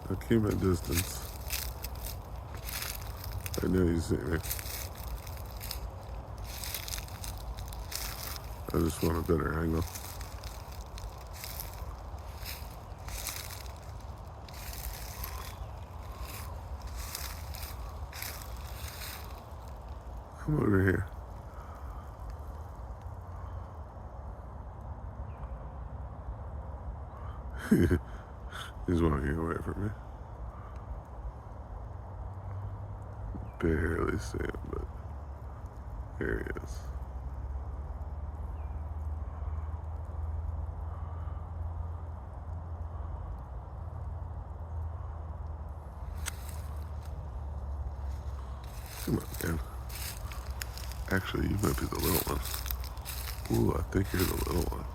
I keep my distance. I know you see me. I just want a better angle. I'm over here. He's walking away from me. Barely see him, but here he is. Come on, man. Actually, you might be the little one. Ooh, I think you're the little one.